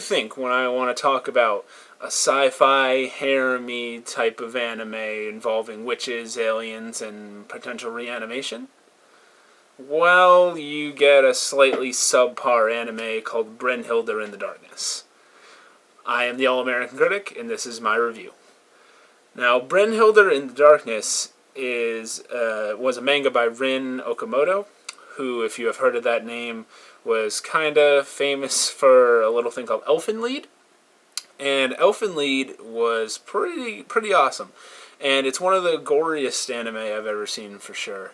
think when I want to talk about a sci-fi, harem-y type of anime involving witches, aliens, and potential reanimation? Well, you get a slightly subpar anime called Brynhildr in the Darkness. I am the All-American Critic, and this is my review. Now, Brynhildr in the Darkness was a manga by Rin Okamoto, who, if you have heard of that name, was kind of famous for a little thing called Elfenlied. And Elfenlied was pretty awesome. And it's one of the goriest anime I've ever seen for sure.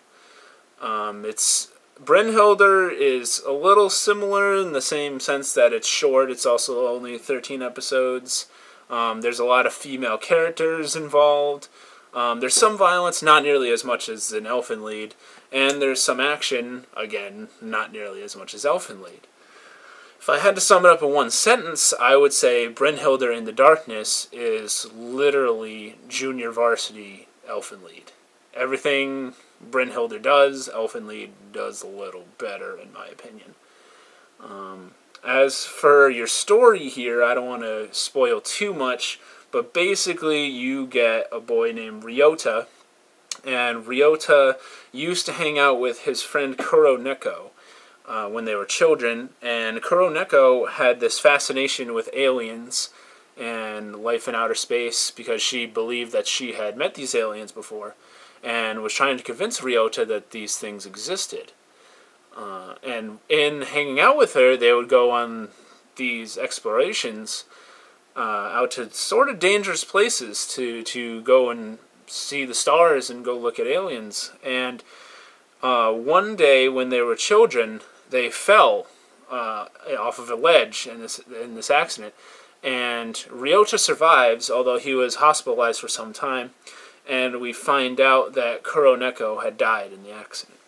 Brynhildr is a little similar in the same sense that it's short. It's also only 13 episodes. There's a lot of female characters involved. There's some violence, not nearly as much as in Elfenlied. And there's some action, again, not nearly as much as Elfenlied. If I had to sum it up in one sentence, I would say Brynhildr in the Darkness is literally junior varsity Elfenlied. Everything Brynhildr does, Elfenlied does a little better, in my opinion. As for your story here, I don't want to spoil too much, but basically you get a boy named Ryota, and Ryota used to hang out with his friend Kuroneko when they were children, and Kuroneko had this fascination with aliens and life in outer space because she believed that she had met these aliens before and was trying to convince Ryota that these things existed. And in hanging out with her, they would go on these explorations out to sort of dangerous places to go and see the stars and go look at aliens. And one day when they were children, they fell off of a ledge in this accident. And Ryota survives, although he was hospitalized for some time. And we find out that Kuroneko had died in the accident.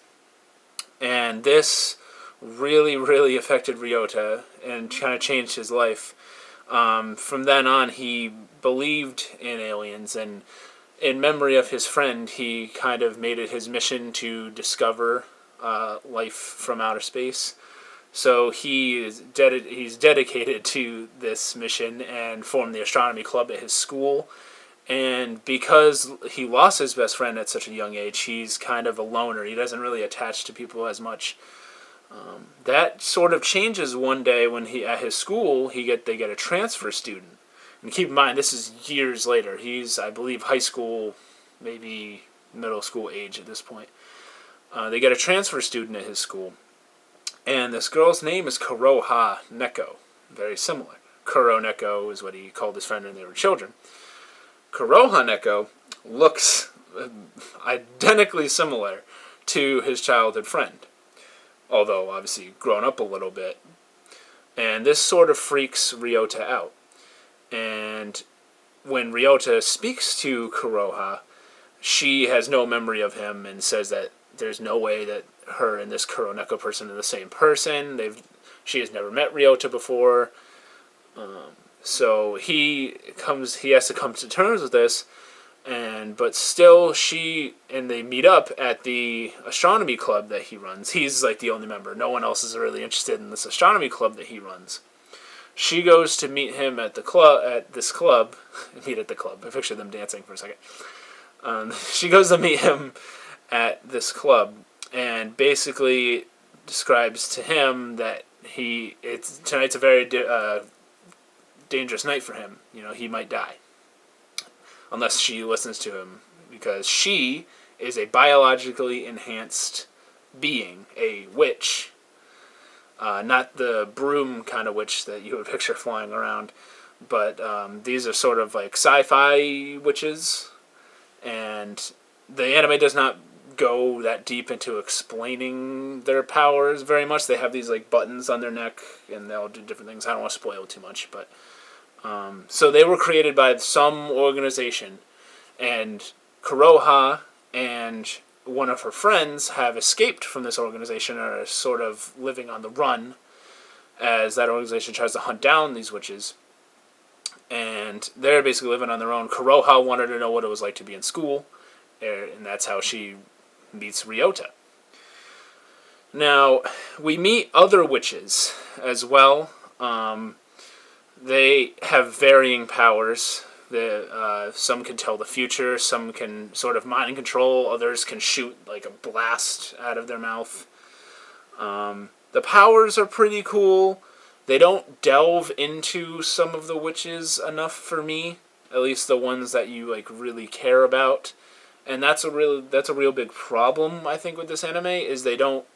And this really, really affected Ryota and kind of changed his life. From then on, he believed in aliens, and in memory of his friend, he kind of made it his mission to discover life from outer space. So he's dedicated to this mission and formed the astronomy club at his school. And because he lost his best friend at such a young age, he's kind of a loner. He doesn't really attach to people as much. That sort of changes one day when at his school they get a transfer student. And keep in mind, this is years later. He's, I believe, high school, maybe middle school age at this point. They get a transfer student at his school. And this girl's name is Kuroha Neko. Very similar. Kuro Neko is what he called his friend when they were children. Kuroha Neko looks identically similar to his childhood friend, although obviously grown up a little bit. And this sort of freaks Ryota out. And when Ryota speaks to Kuroha, she has no memory of him and says that there's no way that her and this Kuroneko person are the same person. She has never met Ryota before. So he has to come to terms with this, but still they meet up at the astronomy club that he runs. He's like the only member. No one else is really interested in this astronomy club that he runs. She goes to meet him at this club. Meet at the club. I picture them dancing for a second. She goes to meet him at this club and basically describes to him that tonight's a very dangerous night for him. He might die unless she listens to him, because she is a biologically enhanced being, a witch. Not the broom kind of witch that you would picture flying around, but these are sort of like sci-fi witches, and the anime does not go that deep into explaining their powers very much. They have these like buttons on their neck, and they'll do different things. I don't want to spoil too much, but so they were created by some organization, and Kuroha and one of her friends have escaped from this organization and are sort of living on the run as that organization tries to hunt down these witches. And they're basically living on their own. Kuroha wanted to know what it was like to be in school, and that's how she meets Ryota. Now, we meet other witches as well. They have varying powers. Some can tell the future, some can sort of mind control, others can shoot like a blast out of their mouth. The powers are pretty cool. They don't delve into some of the witches enough for me, at least the ones that you like really care about. And that's a real big problem I think with this anime is they don't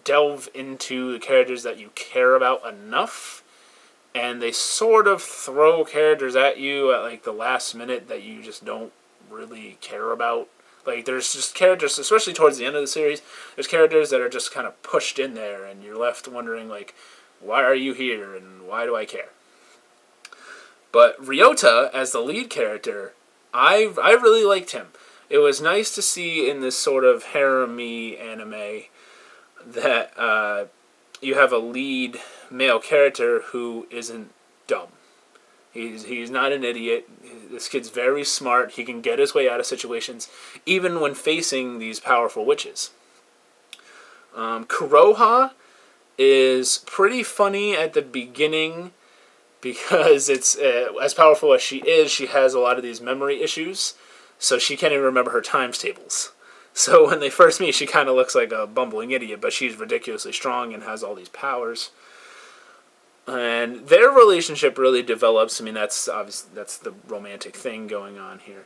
delve into the characters that you care about enough, and they sort of throw characters at you at like the last minute that you just don't really care about. Like there's just characters, especially towards the end of the series, there's characters that are just kind of pushed in there and you're left wondering like, why are you here and why do I care? But Ryota, as the lead character, I really liked him. It was nice to see in this sort of harem-y anime that you have a lead male character who isn't dumb. He's not an idiot. This kid's very smart. He can get his way out of situations, even when facing these powerful witches. Kuroha is pretty funny at the beginning because it's as powerful as she has a lot of these memory issues, so she can't even remember her times tables. So when they first meet, she kind of looks like a bumbling idiot, but she's ridiculously strong and has all these powers. And their relationship really develops. I mean, that's the romantic thing going on here.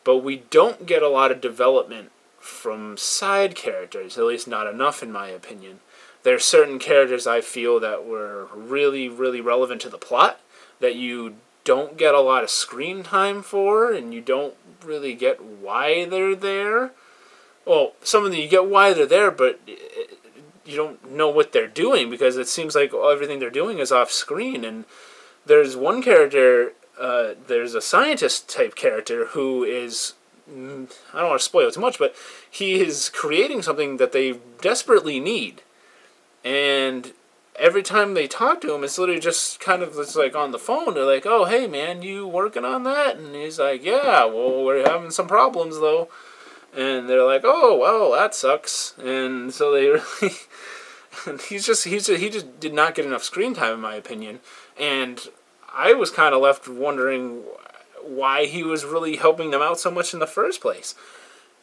But we don't get a lot of development from side characters, at least not enough in my opinion. There are certain characters I feel that were really, really relevant to the plot that you don't get a lot of screen time for, and you don't really get why they're there. Well, some of them you get why they're there, but you don't know what they're doing because it seems like everything they're doing is off screen. And there's one character, there's a scientist type character who is, I don't want to spoil too much, but he is creating something that they desperately need. And every time they talk to him, it's literally just kind of it's like on the phone. They're like, "Oh, hey man, you working on that?" And he's like, "Yeah, well, we're having some problems though." And they're like, "Oh, well, that sucks." And so they really, and he just did not get enough screen time in my opinion. And I was kind of left wondering why he was really helping them out so much in the first place.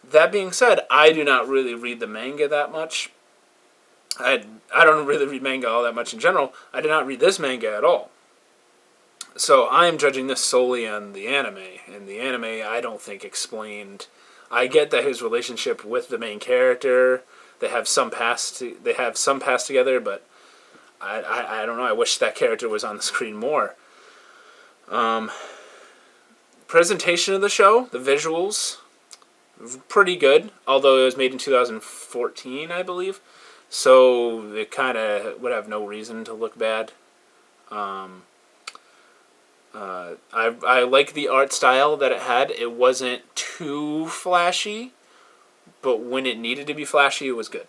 That being said, I do not really read the manga that much. I don't really read manga all that much in general. I did not read this manga at all. So I am judging this solely on the anime. And the anime, I don't think explained. I get that his relationship with the main character, they have some past together, but I don't know. I wish that character was on the screen more. Presentation of the show, the visuals, pretty good. Although it was made in 2014, I believe. So it kind of would have no reason to look bad. I like the art style that it had. It wasn't too flashy, but when it needed to be flashy, it was good.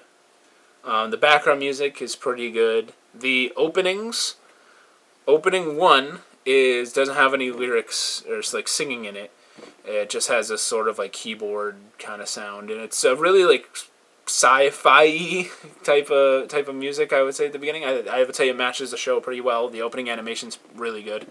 The background music is pretty good. The openings, opening 1 doesn't have any lyrics or like singing in it. It just has this sort of like keyboard kind of sound, and it's a really like sci-fi type of music, I would say at the beginning. I would say it matches the show pretty well. The opening animation's really good.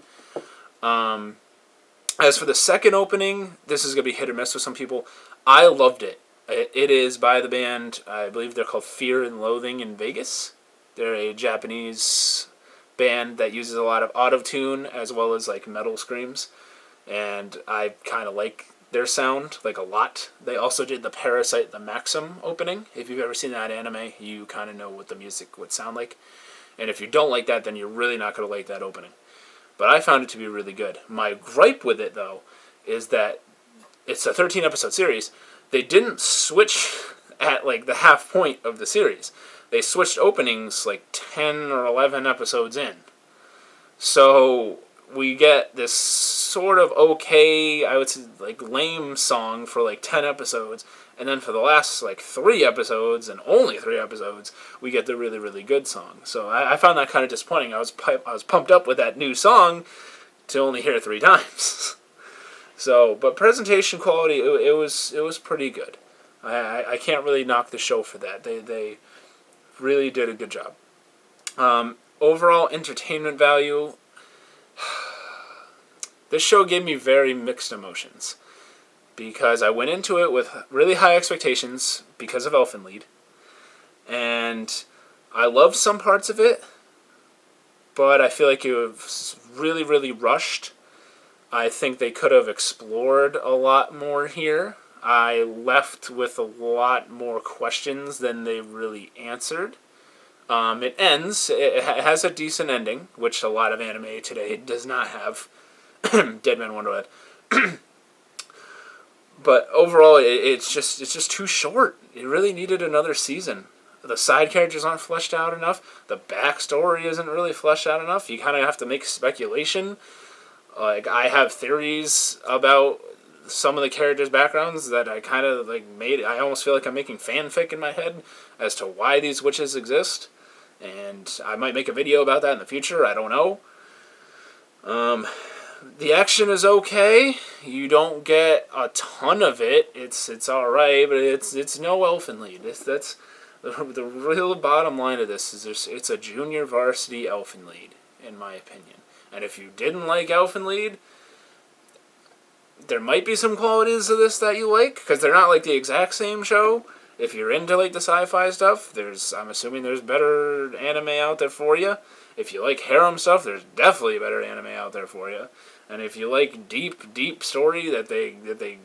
As for the second opening, this is going to be hit or miss with some people. I loved it. It is by the band, I believe they're called Fear and Loathing in Vegas. They're a Japanese band that uses a lot of auto-tune as well as like metal screams. And I kind of like their sound, like a lot. They also did the Parasite the Maxim opening. If you've ever seen that anime, you kind of know what the music would sound like. And if you don't like that, then you're really not going to like that opening. But I found it to be really good. My gripe with it, though, is that it's a 13-episode series. They didn't switch at, like, the half point of the series. They switched openings, like, 10 or 11 episodes in. So we get this sort of okay, I would say, like, lame song for, like, 10 episodes. And then for the last, like, 3 episodes, and only 3 episodes, we get the really, really good song. So I found that kind of disappointing. I was pumped up with that new song to only hear it 3 times. So, but presentation quality, it was pretty good. I can't really knock the show for that. They really did a good job. Overall entertainment value, This show gave me very mixed emotions, because I went into it with really high expectations because of Elfenlied, and I loved some parts of it, but I feel like it was really, really rushed. I think they could have explored a lot more here. I left with a lot more questions than they really answered. It ends, it has a decent ending, which a lot of anime today does not have. Dead Man Wonderland. But overall, it's just too short. It really needed another season. The side characters aren't fleshed out enough. The backstory isn't really fleshed out enough. You kind of have to make speculation. Like, I have theories about some of the characters' backgrounds that I kind of made. I almost feel like I'm making fanfic in my head as to why these witches exist, and I might make a video about that in the future. I don't know. The action is okay. You don't get a ton of it. It's all right, but it's no Elfenlied. That's the real bottom line of this is it's a junior varsity Elfenlied, in my opinion. And if you didn't like Elfenlied, there might be some qualities of this that you like, because they're not like the exact same show. If you're into like the sci-fi stuff, I'm assuming there's better anime out there for you. If you like harem stuff, there's definitely better anime out there for you. And if you like deep story that they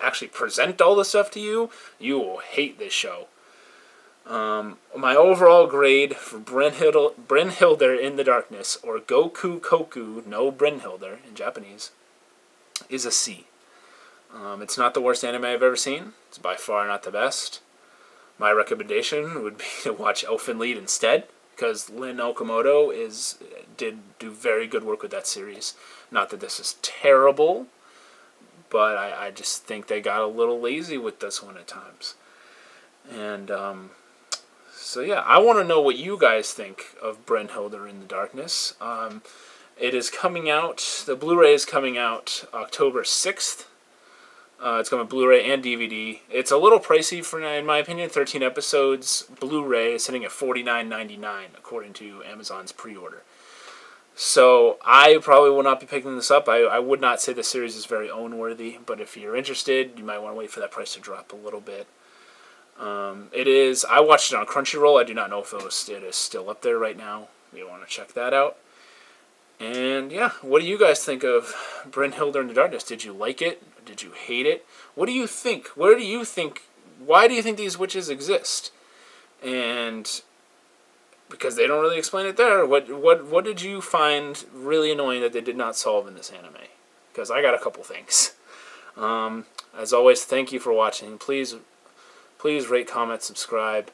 actually present all the stuff to you, you will hate this show. My overall grade for Brynhildr in the Darkness, or Gokukoku no Brynhildr in Japanese, is a C. It's not the worst anime I've ever seen. It's by far not the best. My recommendation would be to watch Elfenlied instead, because Lin Okamoto did do very good work with that series. Not that this is terrible, but I just think they got a little lazy with this one at times. And so yeah, I want to know what you guys think of Brynhildr in the Darkness. It is coming out. The Blu-ray is coming out October 6th. It's coming Blu-ray and DVD. It's a little pricey in my opinion. 13 episodes. Blu-ray is sitting at $49.99 according to Amazon's pre-order. So I probably will not be picking this up. I would not say the series is very own-worthy, but if you're interested, you might want to wait for that price to drop a little bit. It is. I watched it on Crunchyroll. I do not know if it is still up there right now. You want to check that out. And yeah, what do you guys think of Brynhildr in the Darkness? Did you like it? Did you hate it? What do you think? Why do you think these witches exist? And because they don't really explain it there, what did you find really annoying that they did not solve in this anime? Because I got a couple things. As always, thank you for watching. Please rate, comment, subscribe.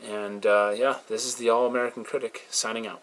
And yeah, this is the All-American Critic signing out.